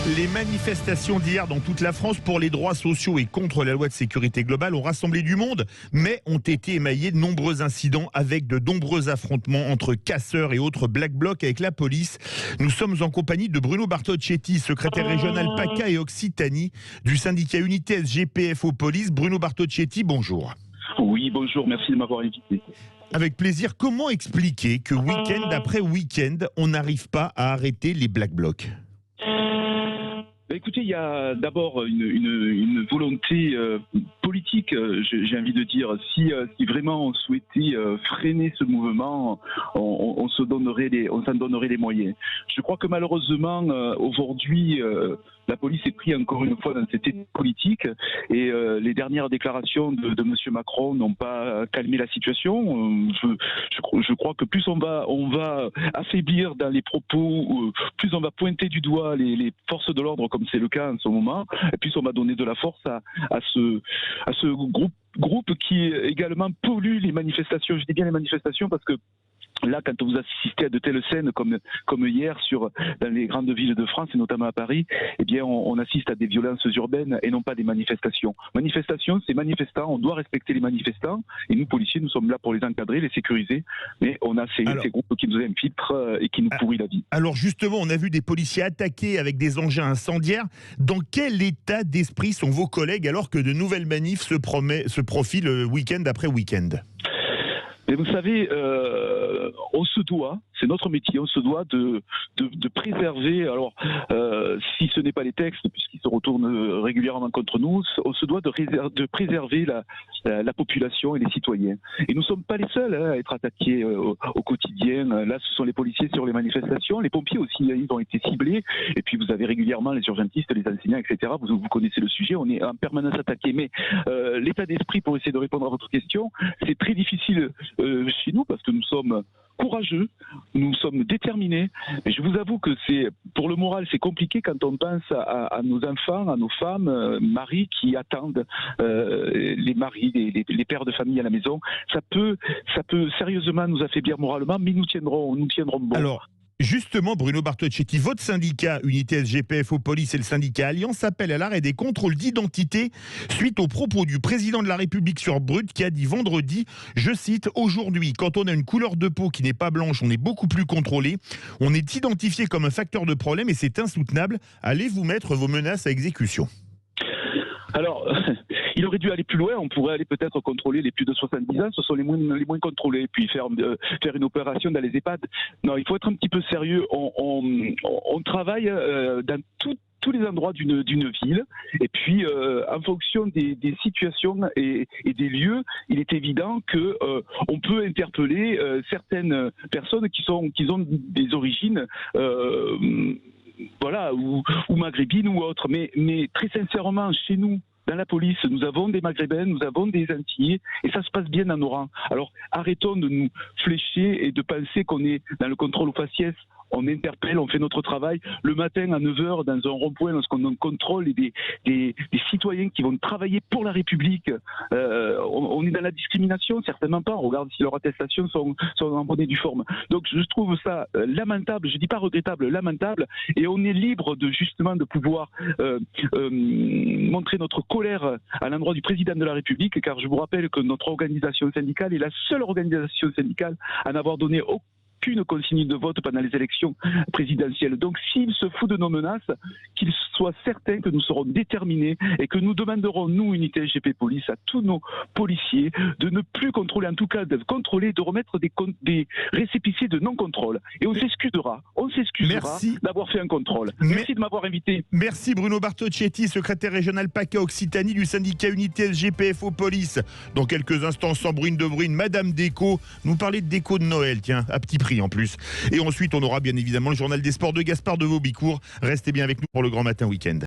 Les manifestations d'hier dans toute la France pour les droits sociaux et contre la loi de sécurité globale ont rassemblé du monde, mais ont été émaillés de nombreux incidents avec de nombreux affrontements entre casseurs et autres black blocs avec la police. Nous sommes en compagnie de Bruno Bartocchetti, secrétaire régional PACA et Occitanie du syndicat Unité SGPFO Police. Bruno Bartocchetti, bonjour. Oui, bonjour, merci de m'avoir invité. Avec plaisir. Comment expliquer que week-end après week-end, on n'arrive pas à arrêter les black blocs ? Écoutez, il y a d'abord une volonté politique, j'ai envie de dire. Si vraiment on souhaitait freiner ce mouvement, on s'en donnerait les moyens. Je crois que malheureusement, aujourd'hui, la police est prise encore une fois dans cette état politique et les dernières déclarations de M. Macron n'ont pas calmé la situation. Je crois que plus on va affaiblir dans les propos, plus on va pointer du doigt les forces de l'ordre, comme c'est le cas en ce moment, et plus on va donner de la force à ce groupe qui également pollue les manifestations. Je dis bien les manifestations parce que là, quand vous assistez à de telles scènes comme hier dans les grandes villes de France et notamment à Paris, eh bien, on assiste à des violences urbaines et non pas des manifestations. Manifestation, c'est manifestants, on doit respecter les manifestants et nous, policiers, nous sommes là pour les encadrer, les sécuriser, mais on a ces groupes qui nous infiltrent et qui nous pourrissent la vie. Alors justement, on a vu des policiers attaqués avec des engins incendiaires. Dans quel état d'esprit sont vos collègues alors que de nouvelles manifs se profilent week-end après week-end ? Mais vous savez, on se doit, c'est notre métier, on se doit de préserver, alors si ce n'est pas les textes, puisqu'ils se retournent régulièrement contre nous, on se doit de préserver la population et les citoyens. Et nous ne sommes pas les seuls à être attaqués au quotidien. Là, ce sont les policiers sur les manifestations, les pompiers aussi, ils ont été ciblés, et puis vous avez régulièrement les urgentistes, les enseignants, etc. Vous connaissez le sujet, on est en permanence attaqué. Mais l'état d'esprit, pour essayer de répondre à votre question, c'est très difficile chez nous parce que nous sommes courageux, nous sommes déterminés. Mais je vous avoue que pour le moral, c'est compliqué quand on pense à nos enfants, à nos femmes, maris qui attendent les maris, les pères de famille à la maison. Ça peut sérieusement nous affaiblir moralement, mais nous tiendrons bon. Alors, justement, Bruno Bartocchetti, votre syndicat Unité SGPFO Police et le syndicat Alliance appellent à l'arrêt des contrôles d'identité suite aux propos du président de la République sur Brut qui a dit vendredi, je cite, « Aujourd'hui, quand on a une couleur de peau qui n'est pas blanche, on est beaucoup plus contrôlé. On est identifié comme un facteur de problème et c'est insoutenable. Allez-vous mettre vos menaces à exécution ?» Alors, il aurait dû aller plus loin. On pourrait aller peut-être contrôler les plus de 70 ans. Ce sont les moins contrôlés. Puis faire une opération dans les EHPAD. Non, il faut être un petit peu sérieux. On travaille dans tous les endroits d'une ville. Et puis, en fonction des situations et des lieux, il est évident que on peut interpeller certaines personnes qui ont des origines ou maghrébines ou autres. Mais très sincèrement, chez nous, dans la police, nous avons des Maghrébins, nous avons des Antillais, et ça se passe bien dans nos rangs. Alors, arrêtons de nous flécher et de penser qu'on est dans le contrôle au faciès. On interpelle, on fait notre travail. Le matin à 9h, dans un rond-point, lorsqu'on contrôle des citoyens qui vont travailler pour la République, on est dans la discrimination? Certainement pas. On regarde si leurs attestations sont en bonne et due forme. Donc je trouve ça lamentable, je dis pas regrettable, lamentable, et on est libre justement de pouvoir montrer notre colère à l'endroit du président de la République, car je vous rappelle que notre organisation syndicale est la seule organisation syndicale à n'avoir donné aucune consigne de vote pendant les élections présidentielles. Donc s'il se fout de nos menaces, qu'il soit certain que nous serons déterminés et que nous demanderons, nous, Unité SGP Police, à tous nos policiers de ne plus contrôler, en tout cas de contrôler, de remettre des récépissés de non-contrôle. Et on s'excusera d'avoir fait un contrôle. Merci de m'avoir invité. Merci Bruno Bartocchetti, secrétaire régional PACA Occitanie du syndicat Unité SGPFO Police. Dans quelques instants, sans bruine de bruine, Madame Déco nous parlait de déco de Noël, tiens, à petit prix en plus. Et ensuite, on aura bien évidemment le journal des sports de Gaspard de Vaubicourt. Restez bien avec nous pour le Grand Matin Week-end.